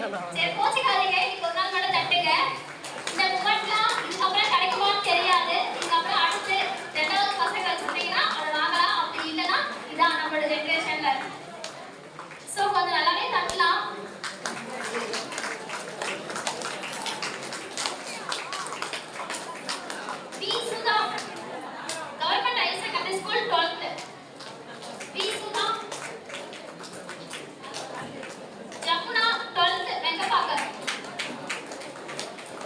சரி கோச்சிக்காதீங்க, இன்னைக்கு ஒரு நாள் மட்டும் தட்டுங்க. இந்த மூமெண்ட்லாம் இதுக்கப்புறம் கிடைக்குமான்னு தெரியாது. இதுக்கப்புறம் அடுத்து 2வது பசங்க சொன்னீங்கன்னா அதை வாங்கலாம். அப்படி இல்லைன்னா இதான் நம்மளோட ஜென்ரேஷன்ல. ஸோ கொஞ்சம் நல்லாவே தட்டலாம். P Sudha, government higher secondary school 12th. P Sudha. Jamuna 12th Vengapakkar.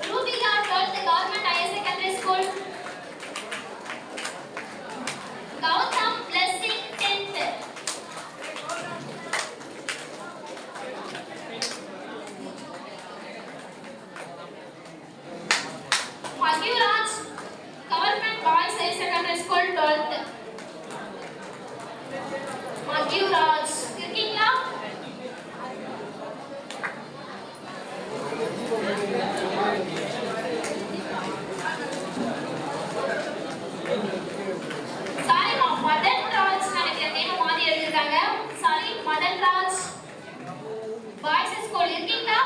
Rubika 12th government higher secondary school. Gautham blessing 10th. Magiraj government boys higher secondary school 12th. Magiraj இருக்கீங்களா? சாரி மதன் ராஜ் நினைக்கிறேன், நேம் மாறி எழுதிருக்காங்க. Sorry Madan Raj boys school இருக்கீங்களா?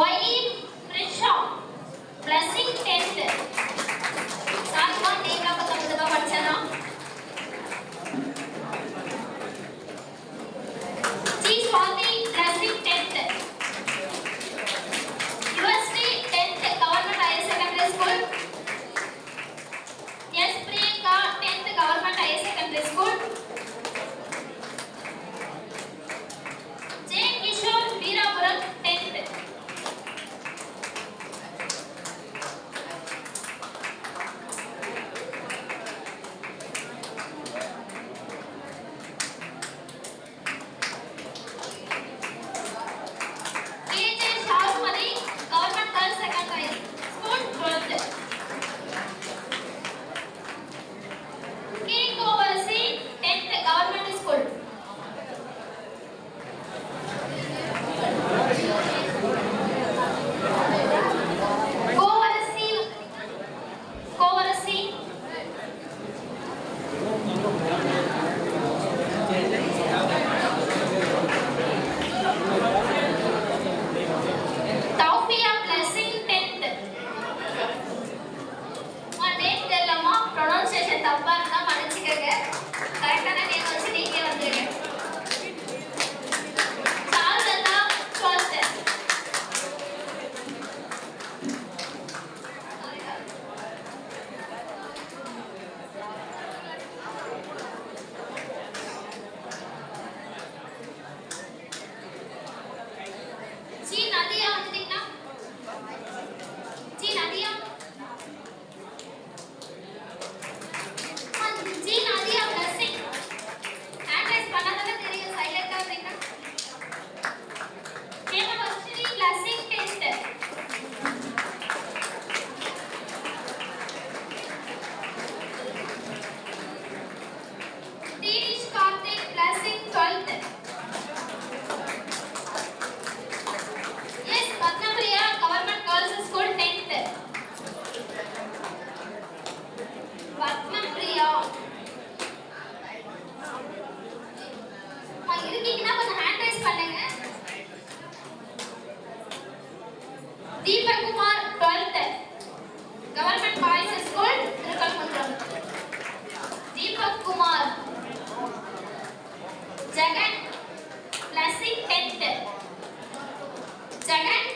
ஒய்னி பிரிஷா பிளஸிங் 10th. சாரிமா நேம்லாம் கொஞ்சம் கொஞ்சமா படிச்சேனா. G Swathi blessing 10th. UST 10th government higher secondary school. S Priyanka 10th government higher secondary school. J Kishore Veerapuram 10th. KJ Sharumathi government girls secondary school 12th. K Kovarasi 10th government school. Kovarasi Kovarasi Thoufiya blessing 10th. Name தெரியலமா, pronunciation தப்பா இருந்தா மன்னிச்சுக்கங்க. கரெக்டான name வச்சு நீங்க வந்துருங்க. Saradha 12th. G Nadiya வந்துட்டீங்களா? G Nadiya G Nadiya blessing. Hand raise பண்ணாதானே தெரியும், சைலண்டா இருக்கீங்க. Hemavarshini blessing 10th. Dinesh Karthik blessing 12th. S Padmapriya government girls school 10th. Padmapriya இருக்கீங்கன்னா கொஞ்சம் ஹேண்ட் ரைஸ் பண்ணுங்க. Deepak Kumar 12th government boys school Thirukalukundram. Deepak Kumar. Jagan blessing 10th. Jagan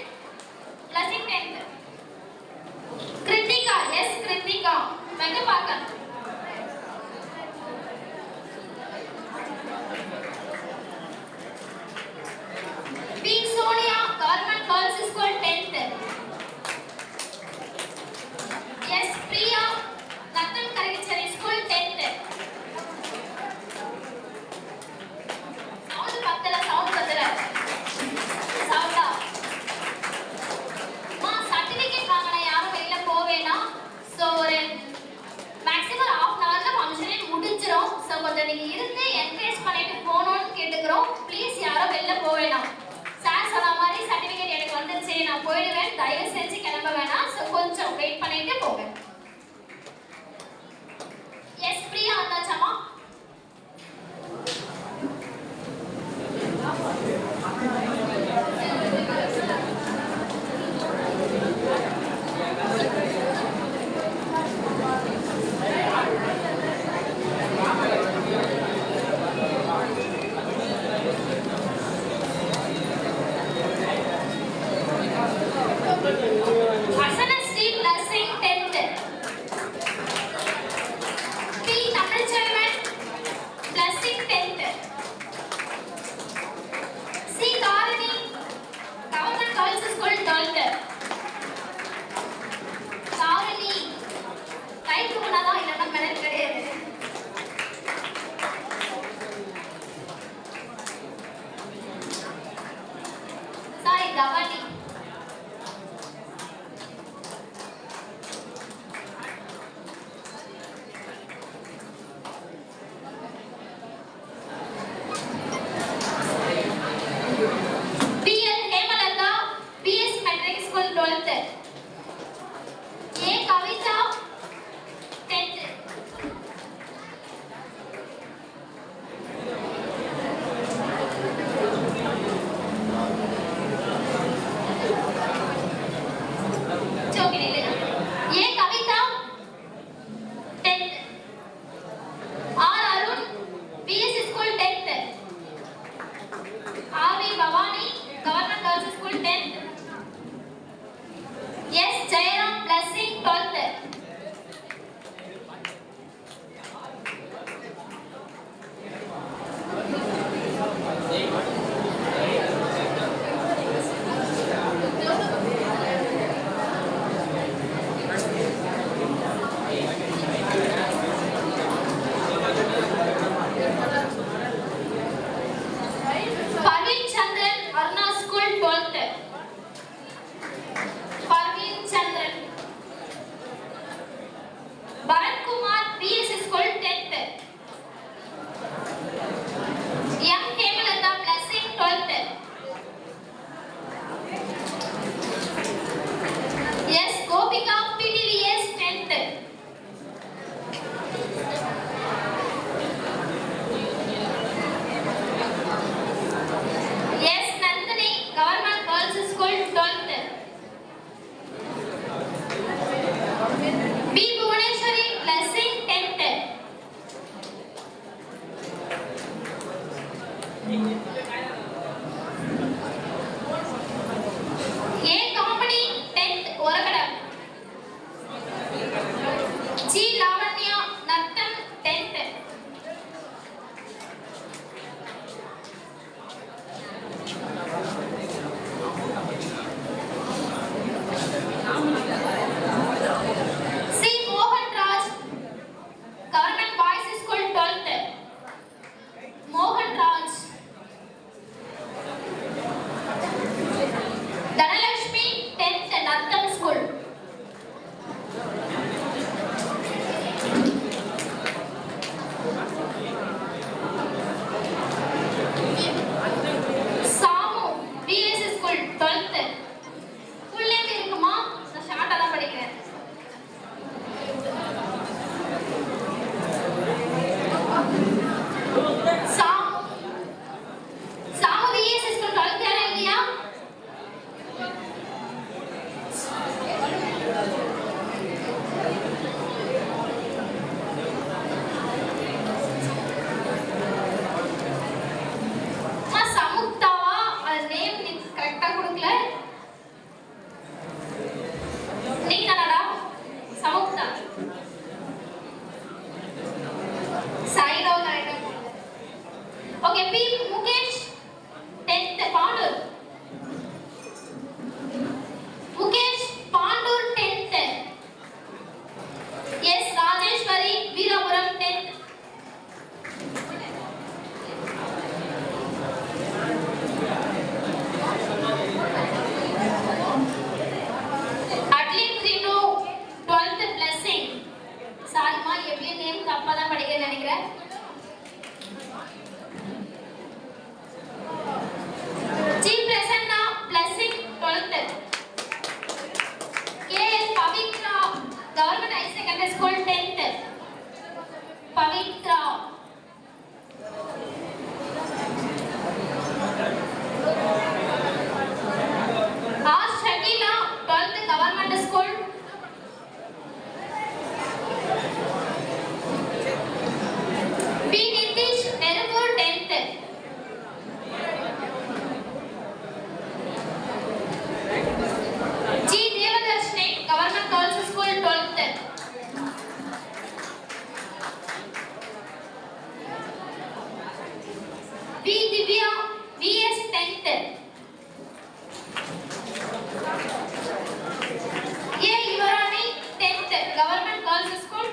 blessing 10th. Kiruthika S Kiruthika Vengapakkam. P Sonia government girls school 10th. S Priya Rathan Karaicheri school 10th. Sound பத்தல சவுண்டா மா சர்டிபிகேட் வாங்கின யாரும் வெளியில போவேனா. ஸோ ஒரு மேக்ஸிமம் ½ hourல ஃபங்க்ஷனே முடிஞ்சிடும். ஸோ கொஞ்சம் நீங்க இருந்து என்கரேஜ் பண்ணிட்டு போகணும்னு கேட்டுக்கிறோம். ப்ளீஸ் யாரும் வெளில போவேணாம். சார் சொன்ன மாதிரி சர்டிபிகேட் எனக்கு வந்துருச்சு, நான் போயிடுவேன், தயவு செஞ்சு கிளம்ப வேணாம். ஸோ கொஞ்சம் வெயிட் பண்ணிட்டு போங்க. எஸ் பிரியா வந்தாச்சாமா? ஏ காம்பனி 10th ஒரகடம். G Lavanya Natham 10th. C மோகன் Raj government boys school 12th. மோகன் Raj. Dhanalakshmi 10th Natham school. Samu PS school 12th. Full name இருக்குமா? நான் ஷார்ட்டா தான் படிக்கிறேன். சாமு பிஎஸ் ஸ்கூல் 12th யாரா இல்லையா? சமுக்தாவா? அது நேம் நீ கரெக்டா கொடுக்கல. நீங்க தானடா சமுக்தா? சைடோ கரெக்டா. Okay P Mukesh 10th Pandur. Mukesh Pandur 10th. S Rajeswari Veerapuram 10th. Adlin Rinu 12th blessing. சாரிமா எப்படி நேம் தப்பா தான் படிக்கிறேன்னு நினைக்கிறேன். G Prasanna blessing 12th. KS Pavithra government higher secondary school 10th. Pavithra. R Shakila 12th government school. P Nithish Nerungur 10th. G Devadharshini government girls school 12th. P Divya VS 10th. A Yuvarani 10th government girls school.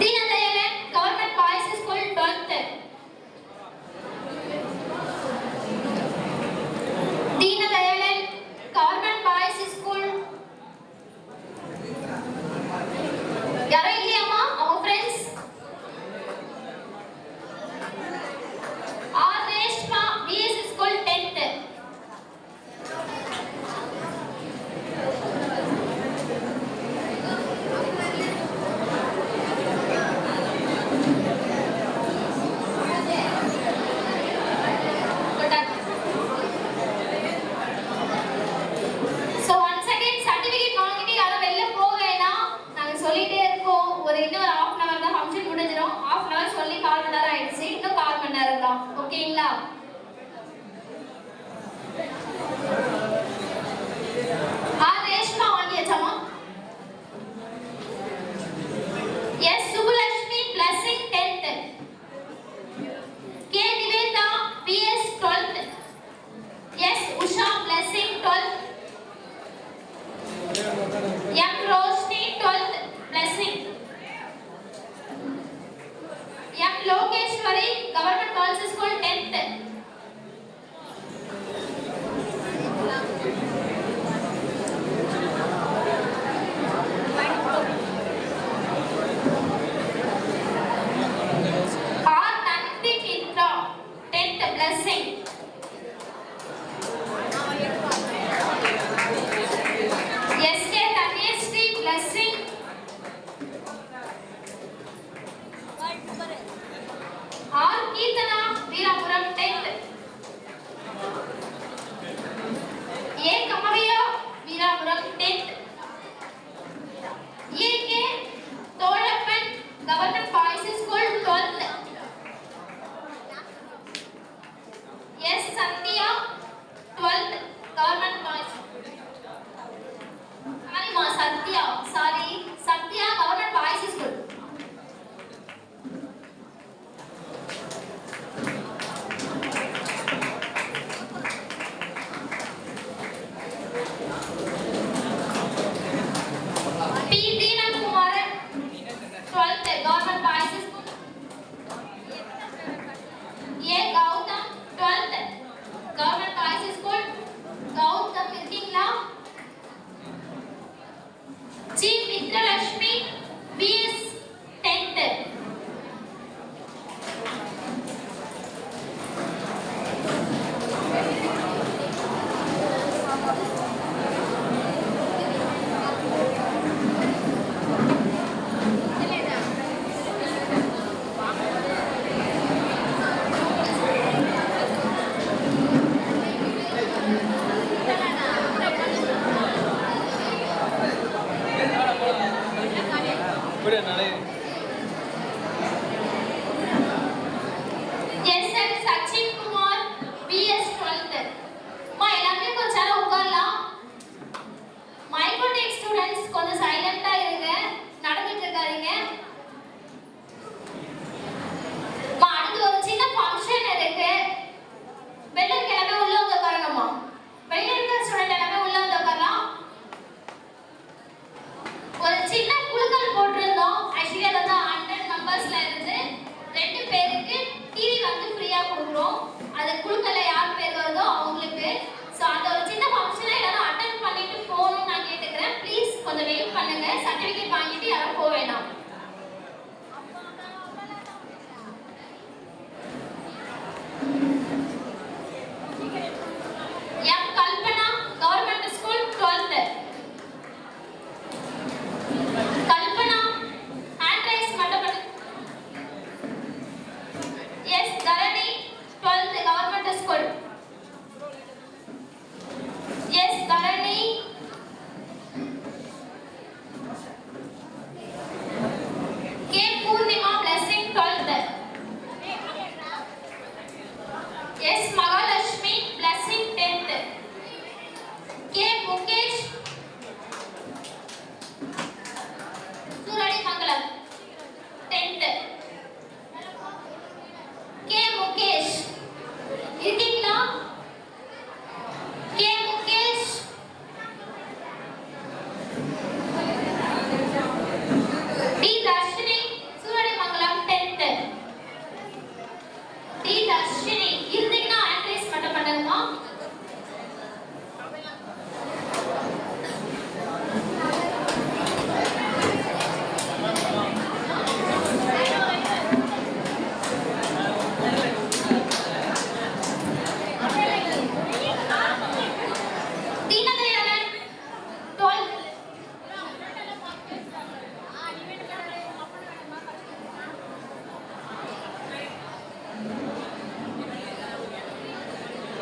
Deenadayalan government boys school 12th. Deenadayalan government boys school. யாரோ இல்லையாமா அவங்க friends? R Reshma PS school 10th. So once again certificate வாங்கிட்டு யாரும் வெளில போக வேணாம். நாங்க சொல்லிட்டே இருக்கோம். இன்னும் ஒரு half an hour தான் ஃபங்க்ஷன் முடிஞ்சிரும். half an hour சொல்லி 1/4 மணி நேரம் ஆயிடுச்சு. இன்னும் 1/4 மணி நேரம் தான். ஓகேங்களா? ரேஷ்மா வாங்கியாச்சாமா? S Subhalakshmi blessing 10th. K Nivetha PS 12th. S Usha blessing 12th. M Roshini 12th blessing. M Lokeswari government girls school 10th. R Nandhi Mithra 10th blessing. S K Dhanyashree blessing. R Keerthana Veerapuram 10th. School. Yes, Dharani. K. Purnima, Blessing, 12th. Yes, Mahalakshmi, Blessing, 10th. K. Mukesh, Suradi Mangalam, 10th. K. Mukesh, இருக்கீங்களா? K. Mukesh, D. Darshini, Suradi Mangalam, 10th. D. Darshini, இருந்தீங்கன்னா address மட்டும் பண்ணுங்கம்மா. Deenadayalan, 12th.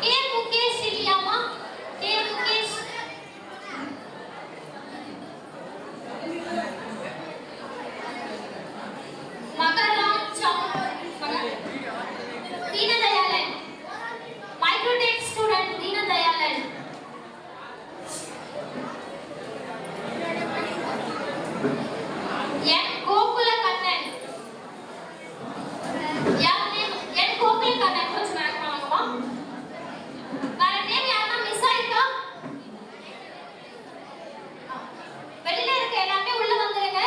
K. Mukesh இல்லையாம்மா? K. Mukesh. Makaram Deenadayalan. Microtech student Deenadayalan. N. Gokulakannan. யார் name? N. Gokulakannan. கொஞ்சம் make பண்ணுங்கம்மா. வேற name யாருன்னா miss ஆயிருக்கா? வெளியில இருக்க எல்லாமே உள்ள வந்துருங்க.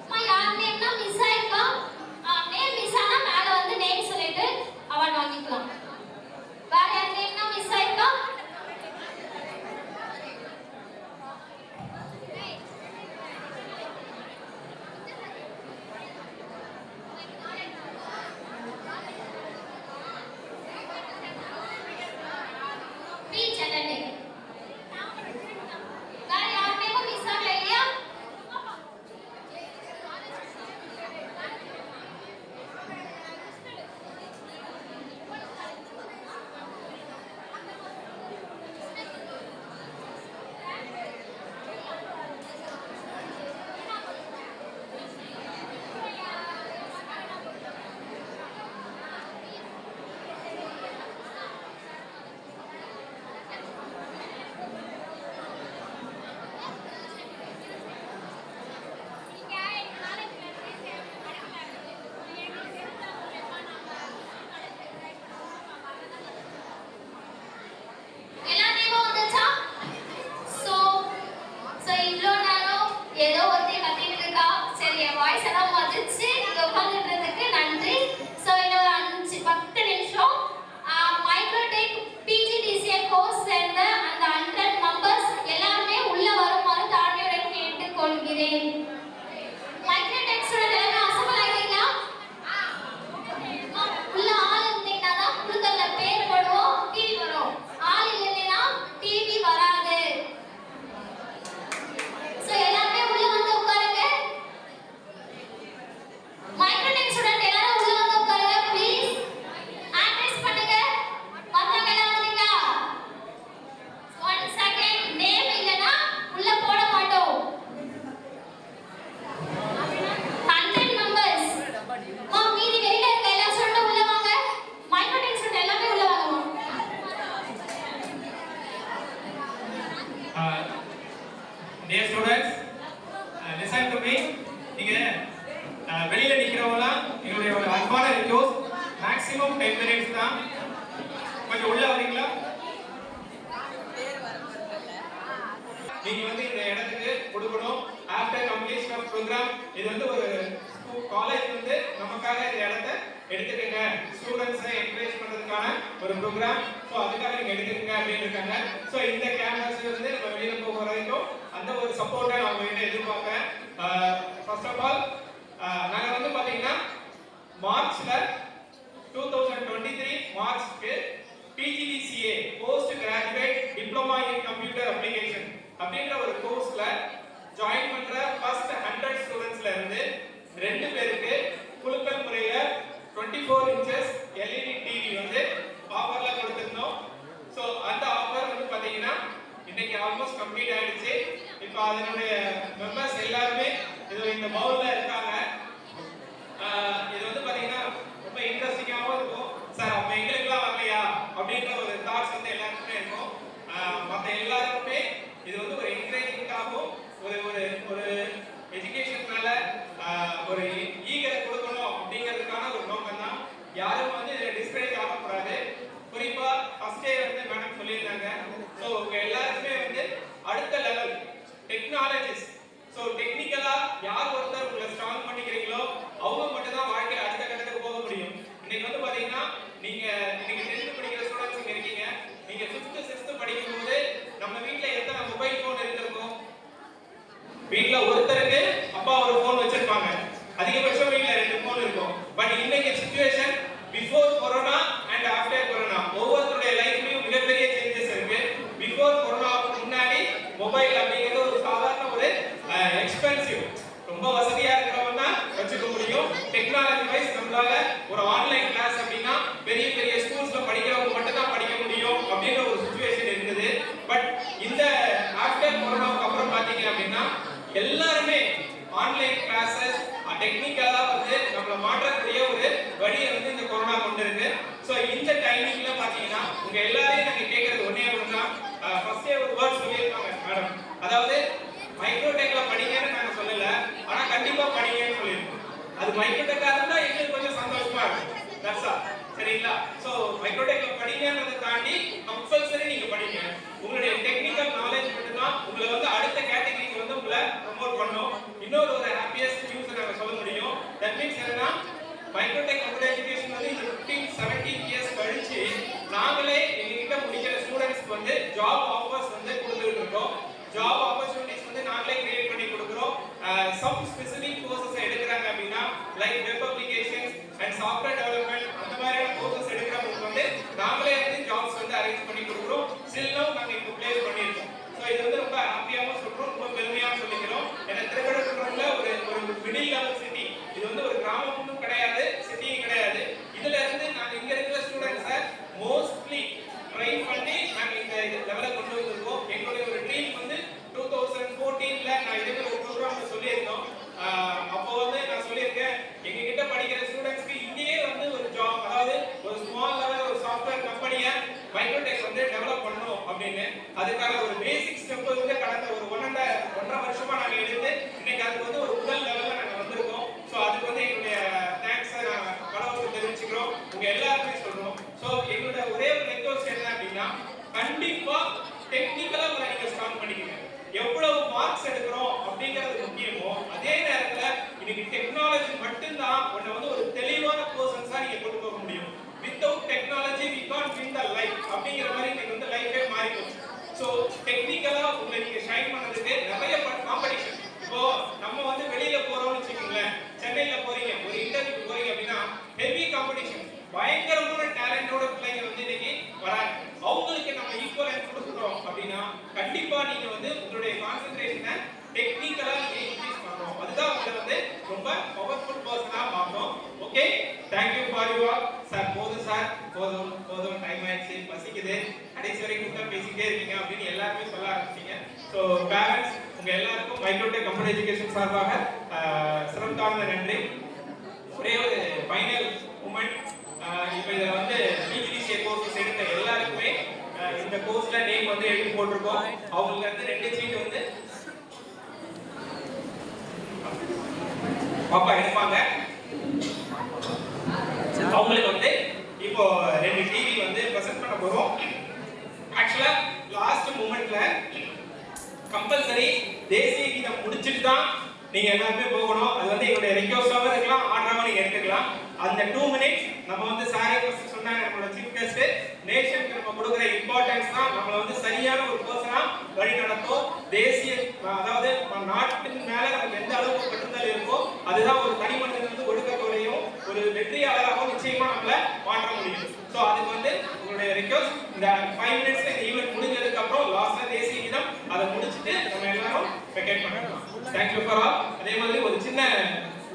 அம்மா யார் நேம்னா மிஸ் ஆயிருக்கா? நேம் மிஸ் ஆனா மேல வந்து நேம் சொல்லிட்டு அவார்ட் வாங்கிக்கலாம். வேற யார் நேம்னா மிஸ் ஆயிருக்கா? P. Janani. வேற யார் நேமும் மிஸ் ஆகல இல்லையா? எல்லா நேமும் வந்துச்சா? So இவ்ளோ நேரம் ஏதோ ஒருத்தி கத்திட்டு இருக்கா. சரி, என் வாய்ஸ் எல்லாம் வந்துச்சு. இங்க உட்கார்ந்துட்டதுக்கு நன்றி. So இன்னும் ஒரு 5-10 நிமிஷம் மைக்ரோடெக் PGDCA கோர்ஸ் சேர்ந்த அந்த 100 மெம்பர்ஸ் எல்லாருமே உள்ள வருமாறு தாழ்மையுடன் கேட்டுக்கொள்கிறேன். மைக்ரோடெக் ஸ்டூடெண்ட் எல்லாரும் அசம்பிள் ஆயிட்டீங்களா? உள்ள ஆள் இருந்தீங்கன்னா தான் குழுக்கள்ல பேர் போடுவோம், டிவி வரும். ஆள் இல்லைன்னா டிவி வராது. சோ எல்லாரும் உள்ள வந்து உட்காருங்க. மைக்ரோடெக் ஸ்டூடெண்ட் எல்லாரும் உள்ள வந்து உட்காருங்க ப்ளீஸ். அட்ரஸ் பண்ணுங்க. வந்தவங்க எல்லாம் வந்தீங்களா? 1 செகண்ட். நேம் இல்லனா உள்ள போட மாட்டோம். 100 மெம்பர்ஸ். மீதி வெளியில இருக்க எல்லா ஸ்டூடெண்ட் உள்ள வாங்க. மைக்ரோடெக் ஸ்டூடெண்ட் எல்லாமே உள்ள வாங்க. Dear students, listen to me. நீங்க வெளியில நிக்கிறவங்கலாம் எங்களுடைய ஒரு அன்பான ரிக்வெஸ்ட், மேக்ஸிமம் 10 மினிட்ஸ் தான். கொஞ்சம் உள்ள வரீங்களா? நீங்க வந்து இந்த இடத்துக்கு கொடுக்கணும். ஆஃப்டர் கம்ப்ளீஷன் ஆஃப் ப்ரோக்ராம், இது வந்து ஒரு காலேஜ் வந்து நமக்காக இந்த இடத்தை எடுத்துக்கங்க, ஸ்டூடண்ட்ஸை என்கரேஜ் பண்றதுக்கான ஒரு ப்ரோக்ராம். ஸோ அதுக்காக நீங்க எடுத்துக்கங்க அப்படின்னு இருக்காங்க. ஸோ இந்த கேம்பஸ் வந்து நம்ம வெளியில போக வரைக்கும் அந்த ஒரு சப்போர்ட்டை நான் உங்ககிட்ட எதிர்பார்ப்பேன். ஃபர்ஸ்ட் ஆஃப் ஆல் நாங்க வந்து பாத்தீங்கன்னா மார்ச்ல 2023 மார்ச்க்கு PGDCA post graduate diploma in computer application அப்படிங்கிற ஒரு கோர்ஸ்ல ஜாயின் பண்ற ஃபர்ஸ்ட் 100 ஸ்டூடண்ட்ஸ்ல இருந்து 2 பேருக்கு குலுக்கல் முறையில 24 inches LED உங்க எல்லாரையும் நாங்க கேட்கறது ஒண்ணே ஒண்ணுதான். ஃபர்ஸ்டே ஒரு வேர்ட் சொல்லியிருக்காங்க மேடம், அதாவது மைக்ரோடெக்ல படிங்கன்னு நாங்க சொல்லல, ஆனா கண்டிப்பா படிங்கன்னு சொல்லியிருக்கோம். அது மைக்ரோடெக்கா இருந்தா எங்களுக்கு கொஞ்சம் சந்தோஷமா இருக்கும். That's all. சரிங்களா? சோ மைக்ரோடெக்ல படிங்கன்றதை தாண்டி கம்பல்சரி நீங்க படிங்க. உங்களுடைய டெக்னிக்கல் நாலேஜ் மட்டும் தான் உங்களை வந்து அடுத்த கேட்டகரிக்கு வந்து உங்களை ப்ரமோட் பண்ணும். இன்னொரு ஒரு ஹாப்பியஸ்ட் நியூஸ் நாங்க சொல்ல முடியும். தட் மீன்ஸ் என்னன்னா மைக்ரோடெக் கம்ப்யூட்டர் எஜுகேஷன் வந்து 15-17 இயர்ஸ் கழிச்சு நாங்களே எங்ககிட்ட முடிக்கிற ஸ்டூடெண்ட்ஸ்க்கு வந்து ஜாப் ஆஃபர்ஸ் வந்து கொடுத்துட்டு இருக்கோம். ஜாப் ஆப்பர்ச்சுனிட்டிஸ் வந்து நாங்களே கிரியேட் பண்ணி கொடுக்குறோம். சம் ஸ்பெசிபிக் கோர்சஸ் எடுக்கிறாங்க அப்படின்னா like web applications and software development அந்த மாதிரியான கோர்சஸ் எடுக்கிறவங்களுக்கு வந்து நாங்களே வந்து ஜாப்ஸ் வந்து அரேஞ்ச் பண்ணி கொடுக்குறோம். ஸ்டில் நவ் நாங்கள் இப்போ பிளேஸ் பண்ணியிருக்கோம். ஸோ இது வந்து ரொம்ப ஹாப்பியாகவும் சொல்கிறோம், ரொம்ப பெருமையாகவும் சொல்லிக்கிறோம். ஏன்னா திருக்கடற்கரையில் ஒரு மிடில் லெவல் சிட்டி, இது வந்து ஒரு கிராமமும் கிடையாது, சிட்டியும் கிடையாது. இதுல இருந்து நாங்கள் இங்கே இருக்கிற ஸ்டூடெண்ட்ஸை மோஸ்ட்லி ட்ரைன் பண்ணி நாங்கள் இந்த லெவலில் கொண்டு வந்திருக்கோம். எங்களுடைய ஒரு ட்ரீம் வந்து 2014ல நான் இதே ஒரு ப்ரோக்ராம்ல சொல்லியிருந்தோம். அப்போ வந்து நான் சொல்லியிருக்கேன், எங்ககிட்ட படிக்கிற ஸ்டூடெண்ட்ஸ்க்கு இங்கேயே வந்து ஒரு ஜாப், அதாவது ஒரு ஸ்மால் லெவல் ஒரு சாஃப்ட்வேர் கம்பெனியை மைக்ரோடெக் வந்து டெவலப் பண்ணணும் அப்படின்னு. அதுக்கான ஒரு பேசிக் ஸ்டெப் வந்து கடந்த ஒரு 1.5 வருஷமா நாங்கள் எடுத்து இன்னைக்கு அதுக்கு வந்து ஒரு முதல் லெவலில் நாங்கள் வந்திருக்கோம். ஸோ அதுக்கு வந்து எங்களுடைய தேங்க்ஸை நாங்கள் கடவுளுக்கு தெரிவிச்சுக்கிறோம், உங்க எல்லாருமே சொல்றோம். ஸோ எங்களோட ஒரே ஒரு ரெக்வஸ்ட் என்ன அப்படின்னா, கண்டிப்பா டெக்னிக்கலா உங்களை நீங்க ஸ்ட்ராங் பண்ணிக்கங்க. எவ்வளவு மார்க்ஸ் எடுக்கிறோம் அப்படிங்கிறது முக்கியமோ அதே நேரத்துல இன்னைக்கு டெக்னாலஜி மட்டும்தான் உன்னை வந்து ஒரு தெளிவான பர்சன்ஸா நீங்க கொண்டு போக முடியும். Without technology we can't win the life அப்படிங்கிற மாதிரி இன்னைக்கு வந்து லைஃபே மாறி போச்சு. ஸோ டெக்னிக்கலா உங்களை நீங்க ஷைன் பண்ணதுக்கு நிறைய காம்படிஷன். இப்போ நம்ம வந்து வெளியில போறோம்னு வச்சுக்கோங்களேன், சென்னையில போறீங்க, ஒரு இன்டர்வியூக்கு போறீங்க அப்படின்னா ஹெவி காம்படிஷன், பயங்கரமான டேலண்டோட பிள்ளைங்க வந்து இன்னைக்கு வராங்க. அவங்களுக்கு நம்ம ஈக்குவலன்ஸ் கொடுக்குறோம் அப்படின்னா கண்டிப்பா நீங்க வந்து உங்களுடைய கான்சென்ட்ரேஷனை டெக்னிக்கலா நீங்க இன்க்ரீஸ் பண்ணணும். அதுதான் உங்களை வந்து ரொம்ப பவர்ஃபுல் பர்சனா மாறும். Okay, thank you for you all. Sir போதும் சார், போதும் டைம் ஆயிடுச்சு, பசிக்குது, கடைசி வரைக்கும் கூட பேசிக்கிட்டே இருக்கீங்க அப்படின்னு எல்லாருமே சொல்ல ஆரம்பிச்சீங்க. ஸோ பேரண்ட்ஸ் உங்க எல்லாருக்கும் மைக்ரோடெக் கம்ப்யூட்டர் எஜுகேஷன் சார்பாக சிரம் தாழ்ந்த நன்றி. ஒரே ஒரு ஃபைனல் மூமெண்ட், இப்போ இதில் வந்து பிஜிடிசிஏ கோர்சஸ் எடுத்த எல்லாருக்குமே இந்த கோர்ஸ்ல நேம் வந்து எழுதி போட்டிருக்கோம். அவங்களுக்கு வந்து 2 சீட் வந்து பாப்பா எடுப்பாங்க. அவங்களுக்கு வந்து இப்போ 2 டிவி வந்து பிரசன்ட் பண்ண போறோம். ஆக்சுவலா லாஸ்ட் மூமெண்ட்ல கம்பல்சரி தேசிய கீதம் முடிச்சிட்டு தான் நீங்க எல்லாருமே போகணும். அது வந்து எங்களுடைய ரெக்வஸ்டாக இருக்கலாம், ஆர்டராக நீங்க எடுத்துக்கலாம். அந்த 2 மினிட்ஸ் நம்ம வந்து சாரி ஃபர்ஸ்ட் சொன்னாங்க, நம்மளோட சீஃப் கெஸ்ட் நேஷனுக்கு நம்ம கொடுக்குற இம்பார்ட்டன்ஸ் தான் நம்மள வந்து சரியான ஒரு பர்சனா வழி நடத்தும். தேசிய அதாவது நாட்டின் மேல நமக்கு எந்த அளவுக்கு பற்றுதல் இருக்கோ அதுதான் ஒரு தனி மனிதன் வந்து ஒடுக்கத்தோடையும் ஒரு வெற்றியாளராகவும் நிச்சயமா நம்மள மாற்ற முடியும். ஸோ அதுக்கு வந்து உங்களுடைய ரெக்வஸ்ட் இந்த 5 மினிட்ஸ்ல இந்த ஈவென்ட் முடிஞ்சதுக்கு அப்புறம் லாஸ்டா தேசிய கீதம் அதை முடிச்சுட்டு நம்ம எல்லாரும் வெக்கேட் பண்ணிடலாம். Thank you for all. அதே மாதிரி ஒரு சின்ன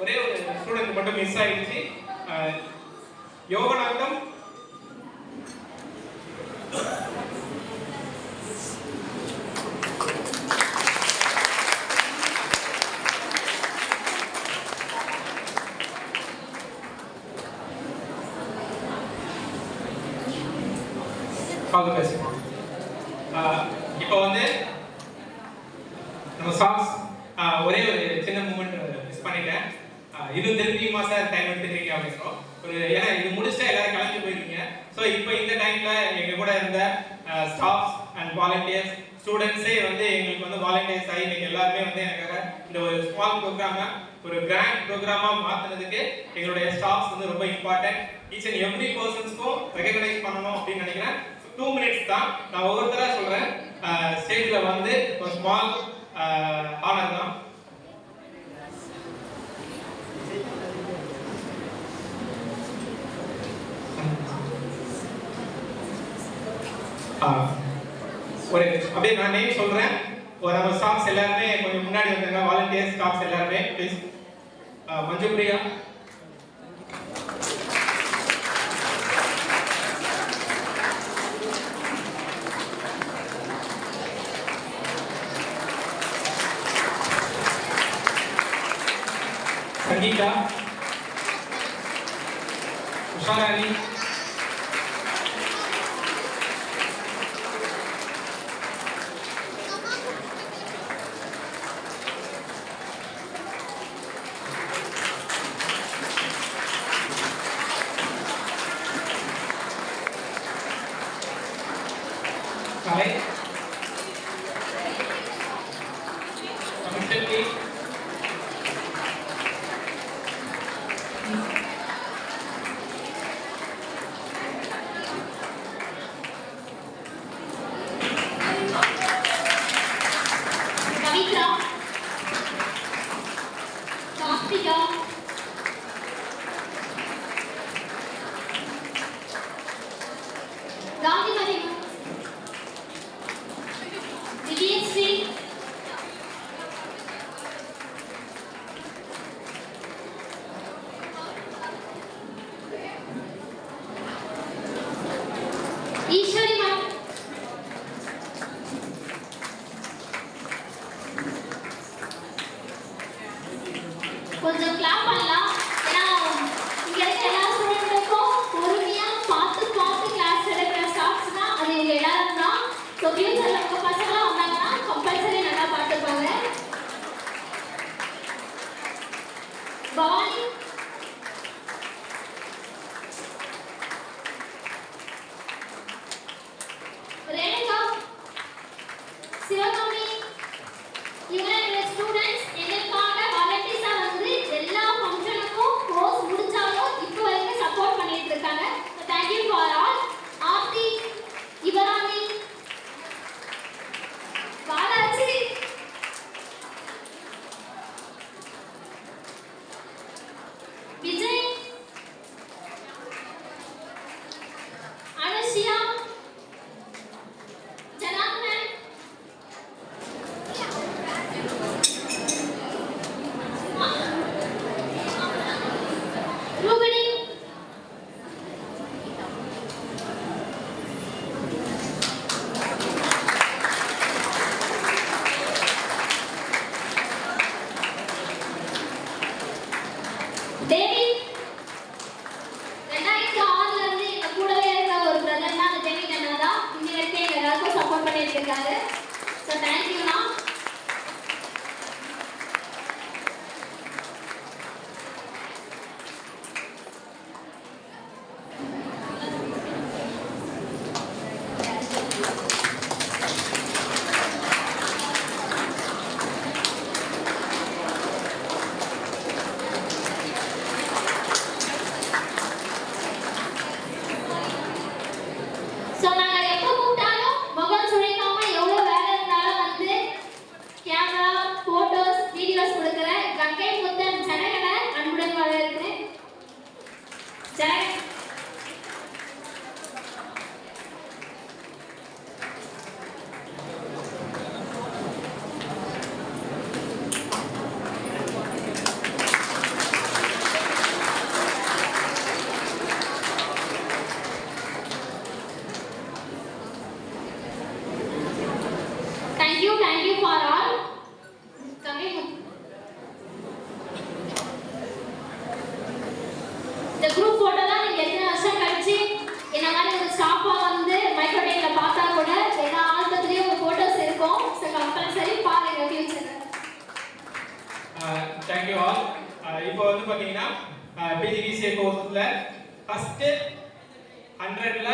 ஒரே ஒரு ஸ்டூடெண்ட் மட்டும் மிஸ் ஆயிடுச்சு. யோகநாதம் இப்போ வந்து நம்ம சாங்ஸ் ஒரே ஒரு சின்ன மூமெண்ட் மிஸ் பண்ணிட்டேன். இது திருப்பியுமா சார் டைம் எடுத்துக்கிறீங்க அப்படின்னு ஒரு, ஏன்னா இது முடிச்சுட்டா எல்லாரும் கிளம்பி போயிருக்கீங்க. ஸோ இப்போ இந்த டைம்ல எங்க கூட இருந்த ஸ்டாஃப்ஸ் அண்ட் வாலண்டியர்ஸ் ஸ்டூடெண்ட்ஸே வந்து எங்களுக்கு வந்து வாலண்டியர்ஸ் ஆகி இன்னைக்கு எல்லாருமே வந்து எனக்காக இந்த ஒரு ஸ்மால் ப்ரோக்ராமை ஒரு கிராண்ட் ப்ரோக்ராமா மாற்றினதுக்கு எங்களுடைய ஸ்டாஃப்ஸ் வந்து ரொம்ப இம்பார்ட்டன்ட். ஈச் அண்ட் எவ்ரி பர்சன்ஸ்க்கும் ரெகக்னைஸ் பண்ணணும் அப்படின்னு நினைக்கிறேன். 2 மினிட்ஸ் தான், நான் ஒவ்வொருத்தரா சொல்றேன். ஸ்டேஜ்ல வந்து ஒரு ஸ்மால் ஆனர் தான். ஒரு அப்படியே நான் நேம் சொல்றேன். நம்ம ஸ்டாஃப்ஸ் எல்லாருமே கொஞ்சம் முன்னாடி வந்தாங்க, வாலண்டியர் ஸ்டாஃப்ஸ் எல்லாருமே please. Manju Priya, Sangeeta, Usha Rani, Kalai commission Pavitra, Kartika, Gandhi, Vidyashree, Ishwari ma'am, கொஞ்சம் கிளாப் பண்ணலாம். ஏன்னா இங்க இருக்க எல்லா ஸ்டூடெண்ட்டுக்கும் பொறுமையா பார்த்து கிளாஸ் எடுக்கிற ஸ்டாஃப்ஸ் தான் அது இவங்க எல்லாரும் தான். ஸோ ஃபியூச்சர்ல உங்க பசங்களாம் வந்தாங்கன்னா கம்பல்சரி நல்லா பார்த்துப்பாங்க. பவானி, ரேணுகா, சிவகாமி, இவங்க ஸ்டூடெண்ட்ஸ் எங்களுக்காக வாலண்டியர்ஸா வந்து எல்லா ஃபங்க்ஷனுக்கும் கோர்ஸ் முடிச்சாலும் இப்போ வரைக்கும் சப்போர்ட் பண்ணிட்டு இருக்காங்க. Thank you for all. Aarthi, Ivarani, Balaji, Vijay, Anushiya, Janardhan, Rubini, David. 2006 இருந்து எங்க கூடவே இருக்க ஒரு பிரதர் தான் அந்த டேவிட் அண்ணா தான். இன்னி வரைக்கும் எங்க எல்லாருக்கும் சப்போர்ட் பண்ணிட்டு இருக்காரு. ஸோ தேங்க்யூண்ணா. ஸோ நாங்கள் எப்போ கூப்பிட்டாலும் முகம் சுழிக்காம எவ்வளோ வேலை இருந்தாலும் வந்து கேமரா, ஃபோட்டோஸ், வீடியோஸ் கொடுக்குற கங்கை முத்தன் ஜனகனை அன்புடன் வரவேற்கிறேன். Janakan. Thank you for all. Coming. இந்த குரூப் போட்டோ தான் நீங்க எத்தனை வருஷம் கழிச்சு என்ன மாதிரி ஒரு ஸ்டாஃபா வந்து மைக்ரோடேக்ல பார்த்தா கூட எல்லா ஆல்பத்திலயும் உங்க போட்டோஸ் இருக்கும். ஸோ கம்பல்சரி பாருங்க ஃபியூச்சர்ல. Thank you all. இப்போ வந்து பாத்தீங்கன்னா பிஜிடிசிஏ கோர்ஸ்ல ஃபர்ஸ்ட் 100ல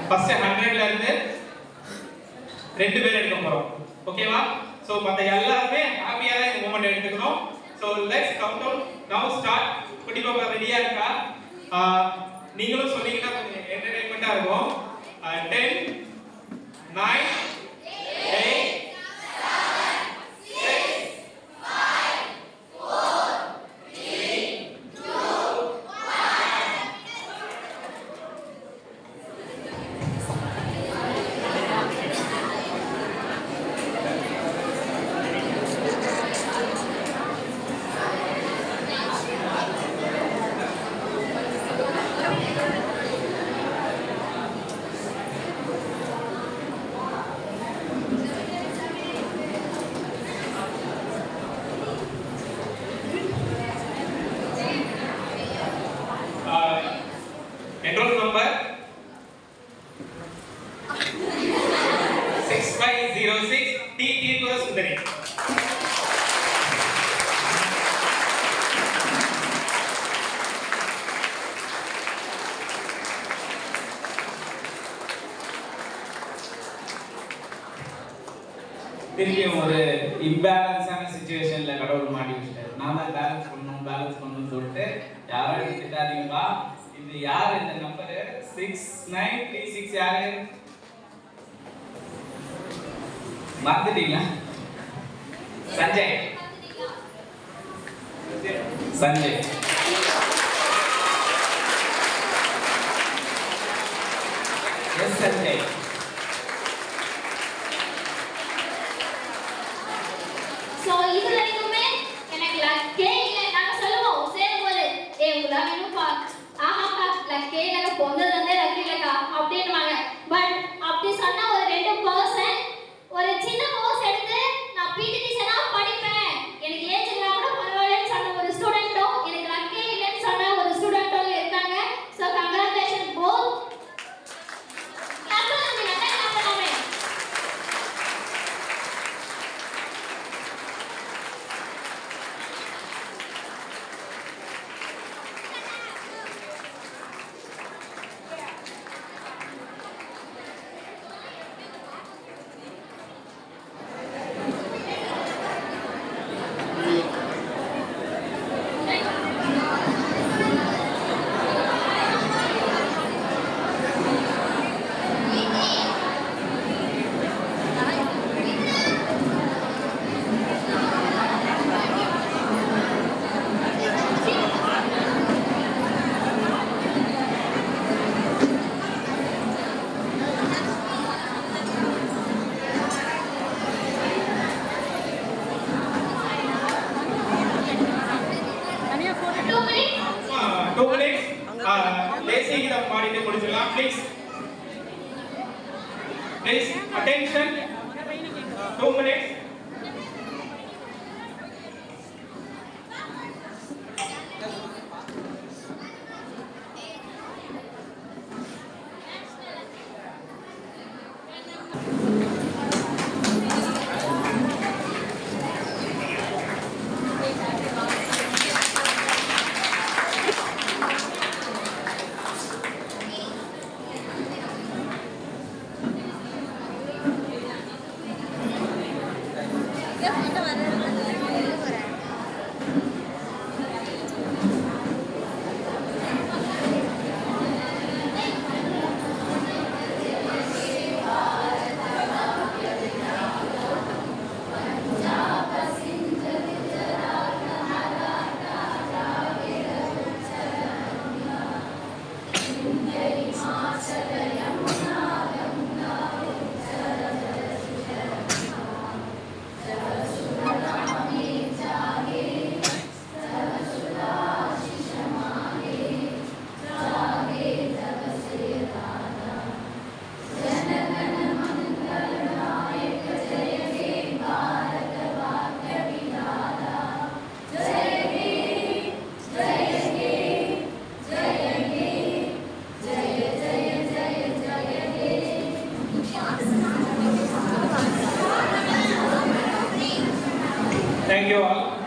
ஃபர்ஸ்ட் 100ல இருந்து 2 பேர் எடுக்க போறோம். ஓகேவா? சோ மத்த எல்லாரும் ஹாப்பியா தான் இந்த மொமெண்ட் எடுத்துக்கணும். So let's count down. Now start. குட்டி பாப்பா ரெடியா இருக்கா? நீங்களும் சொன்னீங்கன்னா கொஞ்சம் என்டர்டெயின்மெண்டா இருக்கும். 10 9 8 7 திருப்பியும் ஒரு இம்பேலன்ஸான சுச்சுவேஷன்ல கடவுள் மாட்டி வச்சுட்டாரு. நான் தான் பேலன்ஸ் பண்ணணும்னு சொல்லிட்டு யாரும் எடுத்துக்காதீங்களா. இது யார் இந்த நம்பரு 6936 யாரு மறந்துட்டீங்களா? சஞ்சய் சஞ்சய் எஸ் சஞ்சய். சோ இதுல இன்னுமே எனக்கு லக்கே இல்ல. நாங்க சொல்லுவோம் சேரும்போது உங்களா வேணும்பா ஆஹாக்கா லக்கே இல்ல பொந்ததுலேருந்தே லக்கே இல்லக்கா அப்படின்னுவாங்க. பட் அப்படி சொன்னா ஒரு 2% ஒரு சின்ன கோர்ஸ் எடுத்து நான் பிடி டீச்சரா படிப்பேன் எனக்கு ஏஜ் இல்லா கூட பரவாயில்லன்னு சொன்ன ஒரு ஸ்டூடெண்ட்டும் எனக்கு லக்கே இல்லைன்னு சொன்ன ஒரு ஸ்டூடெண்ட்டும் இருக்காங்க. So congratulation both. தேசிய கீதம் பாடிட்டு முடிச்சிடலாம். Please attention 2 minutes. Thank you all.